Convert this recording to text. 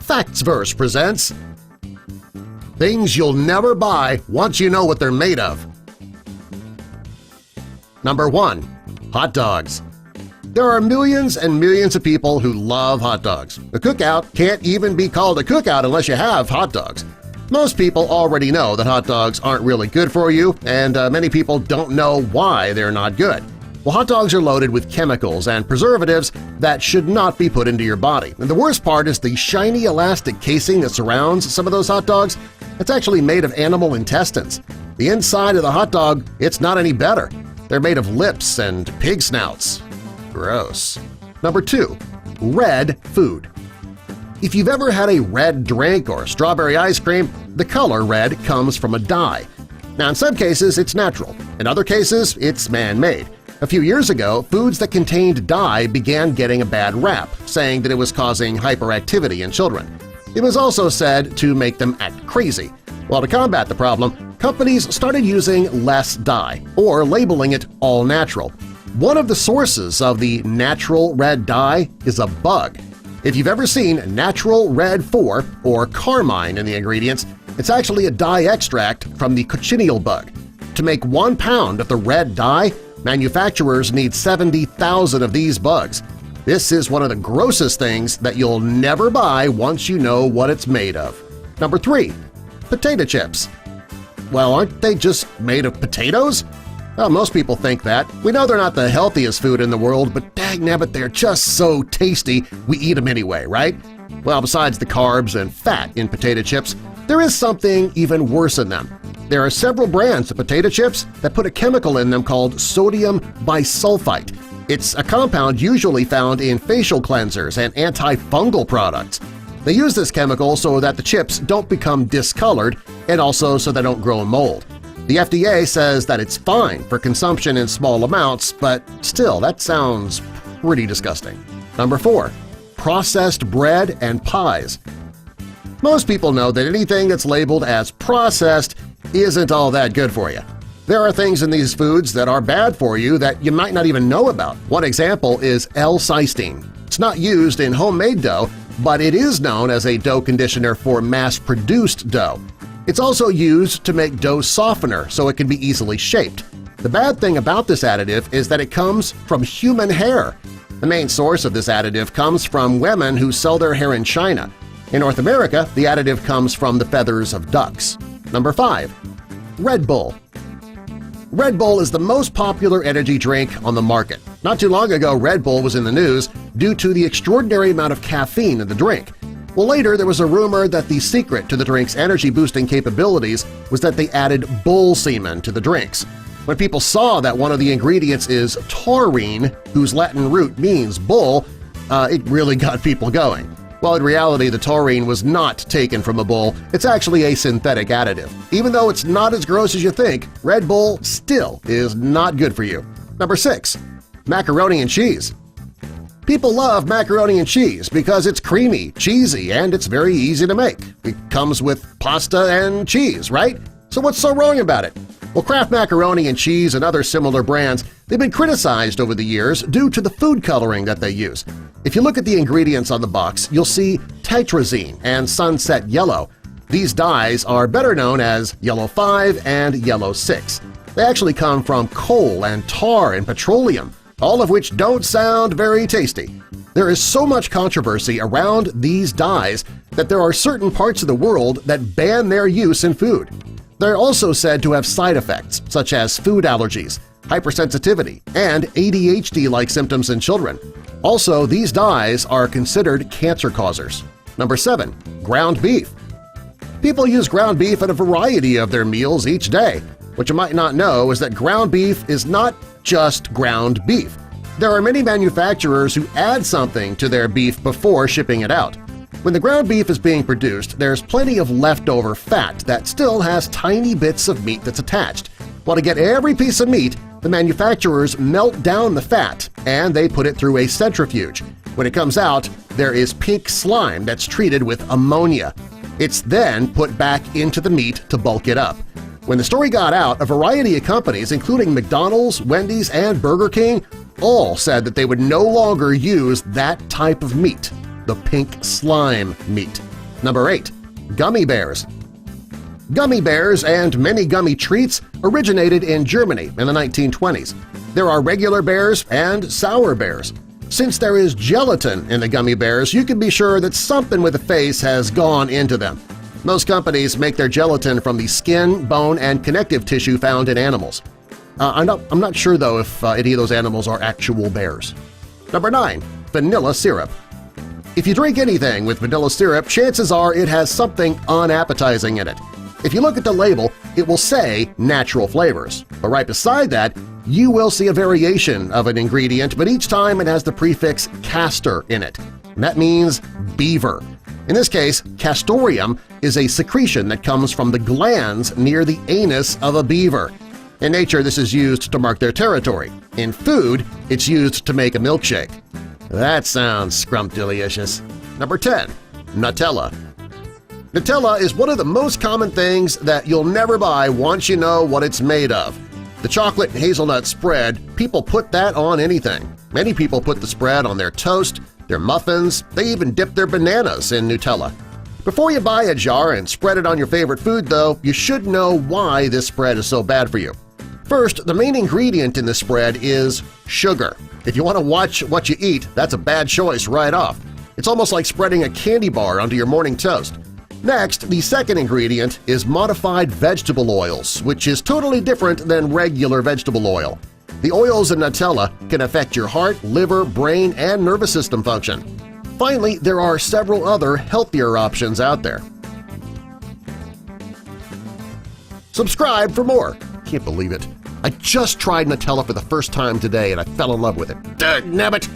Factsverse presents Things You'll Never Buy Once You Know What They're Made Of. Number 1. Hot dogs. There are millions and millions of people who love hot dogs. A cookout can't even be called a cookout unless you have hot dogs. Most people already know that hot dogs aren't really good for you, and many people don't know why they're not good. Well, hot dogs are loaded with chemicals and preservatives that should not be put into your body. And the worst part is the shiny elastic casing that surrounds some of those hot dogs. It's actually made of animal intestines. The inside of the hot dog, it's not any better. They're made of lips and pig snouts. Gross. Number 2. Red food. If you've ever had a red drink or strawberry ice cream, the color red comes from a dye. Now, in some cases, it's natural. In other cases, it's man-made. A few years ago, foods that contained dye began getting a bad rap, saying that it was causing hyperactivity in children. It was also said to make them act crazy. Well, to combat the problem, companies started using less dye, or labeling it all-natural. One of the sources of the natural red dye is a bug. If you've ever seen Natural Red 4 or carmine in the ingredients, it's actually a dye extract from the cochineal bug. To make 1 pound of the red dye, manufacturers need 70,000 of these bugs. This is one of the grossest things that you'll never buy once you know what it's made of. Number 3. Potato chips. Well, aren't they just made of potatoes? Well, most people think that. We know they're not the healthiest food in the world, but dagnabbit, they're just so tasty we eat them anyway, right? Well, besides the carbs and fat in potato chips, there is something even worse in them. There are several brands of potato chips that put a chemical in them called sodium bisulfite. It's a compound usually found in facial cleansers and antifungal products. They use this chemical so that the chips don't become discolored and also so they don't grow mold. The FDA says that it's fine for consumption in small amounts, but still, that sounds pretty disgusting. Number 4. Processed bread and pies. Most people know that anything that's labeled as processed isn't all that good for you. There are things in these foods that are bad for you that you might not even know about. One example is L-cysteine. It's not used in homemade dough, but it is known as a dough conditioner for mass-produced dough. It's also used to make dough softener so it can be easily shaped. The bad thing about this additive is that it comes from human hair. The main source of this additive comes from women who sell their hair in China. In North America, the additive comes from the feathers of ducks. Number 5. Red Bull. Red Bull is the most popular energy drink on the market. Not too long ago, Red Bull was in the news due to the extraordinary amount of caffeine in the drink. Well, later there was a rumor that the secret to the drink's energy-boosting capabilities was that they added bull semen to the drinks. When people saw that one of the ingredients is taurine, whose Latin root means bull, it really got people going. Well, in reality, the taurine was not taken from a bull. It's actually a synthetic additive. Even though it's not as gross as you think, Red Bull still is not good for you. Number 6. Macaroni and cheese. People love macaroni and cheese because it's creamy, cheesy, and it's very easy to make. It comes with pasta and cheese, right? So what's so wrong about it? Well, Kraft Macaroni and Cheese and other similar brands, they've been criticized over the years due to the food coloring that they use. If you look at the ingredients on the box, you'll see tetrazine and sunset yellow. These dyes are better known as Yellow 5 and Yellow 6. They actually come from coal and tar and petroleum, all of which don't sound very tasty. There is so much controversy around these dyes that there are certain parts of the world that ban their use in food. They're also said to have side effects such as food allergies, hypersensitivity, and ADHD-like symptoms in children. Also, these dyes are considered cancer causers. Number 7. Ground beef. People use ground beef in a variety of their meals each day. What you might not know is that ground beef is not just ground beef. There are many manufacturers who add something to their beef before shipping it out. When the ground beef is being produced, there's plenty of leftover fat that still has tiny bits of meat that's attached. Well, to get every piece of meat, the manufacturers melt down the fat and they put it through a centrifuge. When it comes out, there is pink slime that's treated with ammonia. It's then put back into the meat to bulk it up. When the story got out, a variety of companies, including McDonald's, Wendy's, and Burger King, all said that they would no longer use that type of meat, the pink slime meat. Number 8. Gummy bears. Gummy bears and many gummy treats originated in Germany in the 1920s. There are regular bears and sour bears. Since there is gelatin in the gummy bears, you can be sure that something with a face has gone into them. Most companies make their gelatin from the skin, bone, and connective tissue found in animals. I'm not sure, though, if any of those animals are actual bears. Number 9. Vanilla syrup. If you drink anything with vanilla syrup, chances are it has something unappetizing in it. If you look at the label, it will say natural flavors, but right beside that, you will see a variation of an ingredient, but each time it has the prefix castor in it. And that means beaver. In this case, castoreum is a secretion that comes from the glands near the anus of a beaver. In nature, this is used to mark their territory. In food, it's used to make a milkshake. That sounds scrumptious. Number 10. Nutella. Nutella is one of the most common things that you'll never buy once you know what it's made of. The chocolate and hazelnut spread, people put that on anything. Many people put the spread on their toast, their muffins, they even dip their bananas in Nutella. Before you buy a jar and spread it on your favorite food, though, you should know why this spread is so bad for you. First, the main ingredient in the spread is sugar. If you want to watch what you eat, that's a bad choice right off. It's almost like spreading a candy bar onto your morning toast. Next, the second ingredient is modified vegetable oils, which is totally different than regular vegetable oil. The oils in Nutella can affect your heart, liver, brain, and nervous system function. Finally, there are several other healthier options out there. Subscribe for more! Can't believe it. I just tried Nutella for the first time today and I fell in love with it. Nabbit!